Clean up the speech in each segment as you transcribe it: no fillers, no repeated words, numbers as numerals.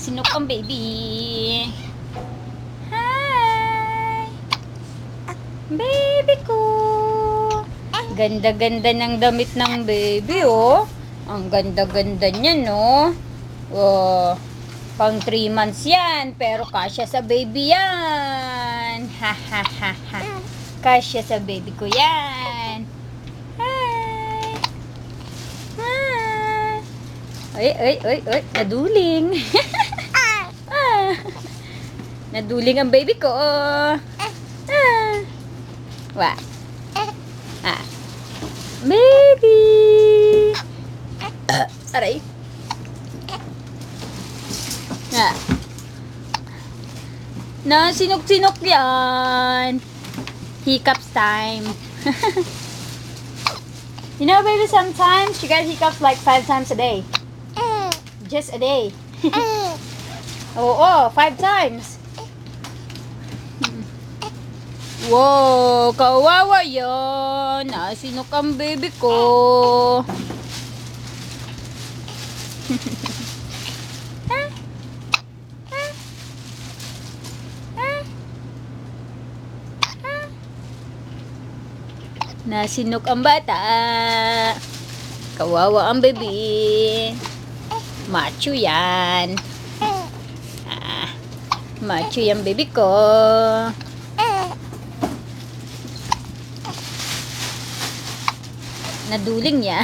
Nasinok ang baby. Hi! Baby ko! Ganda-ganda ng damit ng baby, oh. Ang ganda-ganda niya, no? Oh, pang 3 months yan, pero kasya sa baby yan. Ha, ha, ha, ha. Kasya sa baby ko yan. Hi! Hi! Ay, naduling. Naduling ang baby ko. Wa. Baby. Aray. Sinok-sinok yan. Hiccups time. You know, baby, sometimes you get hiccups like 5 times a day. Just a day. Oo, 5 times. Wow, kawawa yan. Nasinok ang baby ko. Nasinok ang bata. Kawawa ang baby. Macho yan. Macho yan baby ko. Naduling niya.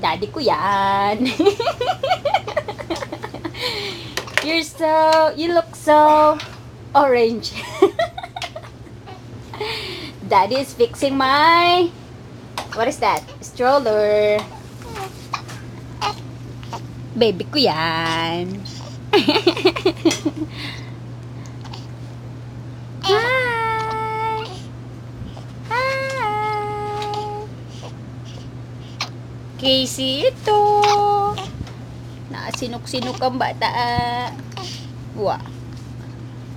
Daddy ko yan. You look so orange. Daddy is fixing my, what is that? Stroller. Baby ko yan. Hi! Hi! Khaye Cee ito. Nasinok-sinok ang bata. Wow.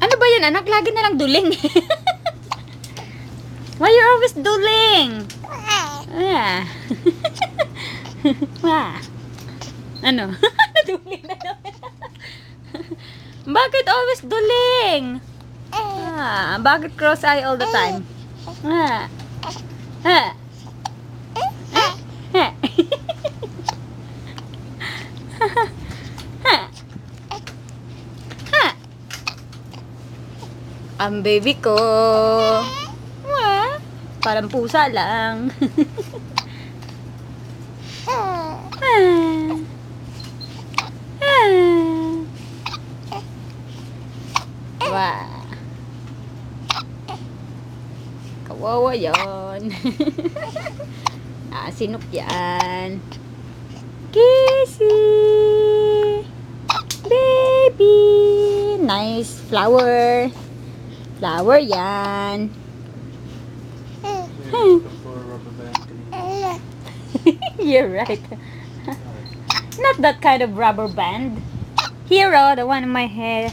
Ano ba yan, anak? Lagi na lang duling. Why you always duling? Ano? Duling na naman. Bakit always duling? Bakit cross eye all the time? Ang baby ko. Parang pusa lang. Wow. Kawawa yan. Sinok yan. Khaye Cee. Baby. Nice flower. Flower yan. You're right. Not that kind of rubber band. Hero, the one in my hair.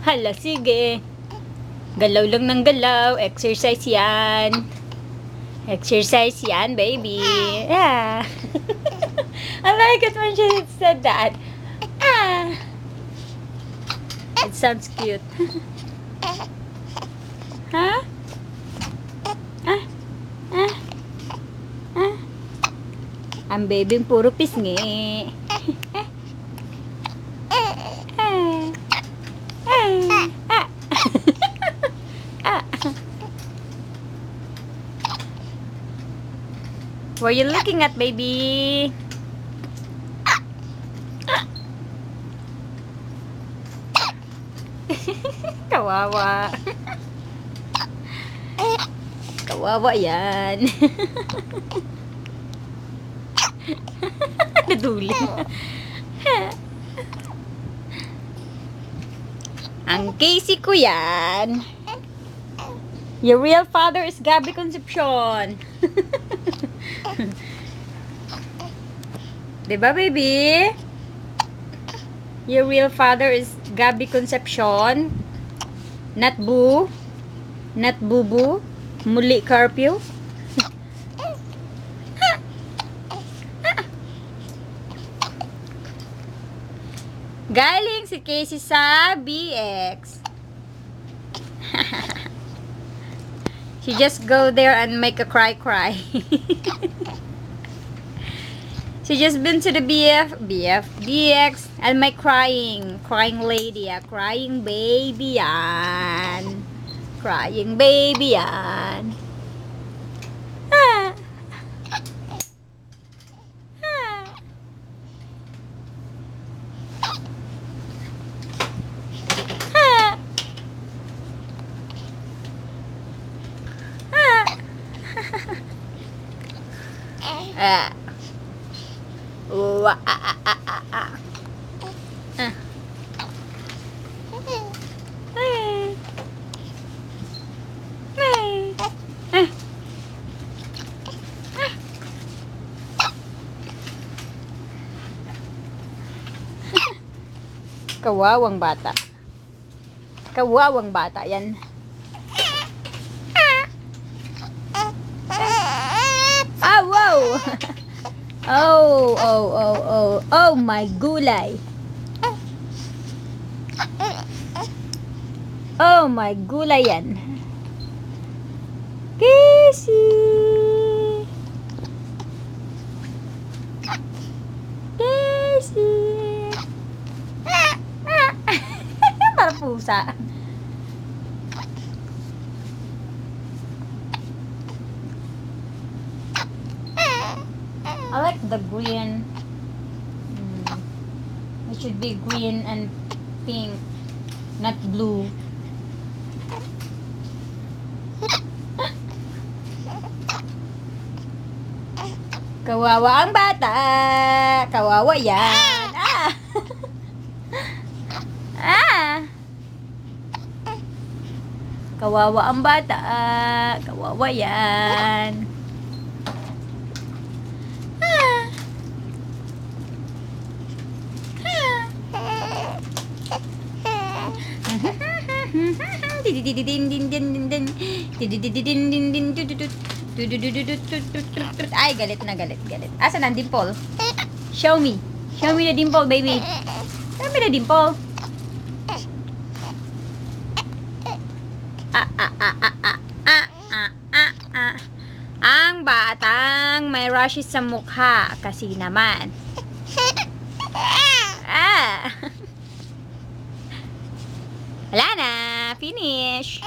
Hala, sige. Galaw lang ng galaw. Exercise yan. Exercise yan, baby. Yeah. I like it when she said that. It sounds cute. Huh? Ang baby puro pisngi. What are you looking at, baby? Kawawa. Kawawa yan. Naduling. Ang Khaye Cee ko yan. Your real father is Gabby Concepcion. Diba, baby? Your real father is Gabby Concepcion. Not Boo. Not Boo Boo. Muli Curfew. Galing si Khaye Cee sa BX. She just go there and make a cry. She just been to the BX and my crying lady, crying baby yan. Crying baby yan. Ah. Ah. Wa ah ah ah ah. Ah. Kawawang bata. Kawawang bata yan. Ah, wow! Oh my gulay. Oh my gulay yan. Khaye Cee. Khaye Cee. Para pusa. I like the green. It should be green and pink, not blue. Kawawa ang bata. Kawawa yan. Ah. Ah. Kawawa ang bata. Kawawa yan. Ay, galit na galit. Asan ang dimple? Show me the dimple, baby. Show me the dimple. Ang batang may rashes sa mukha kasi naman. Wala na. Finish.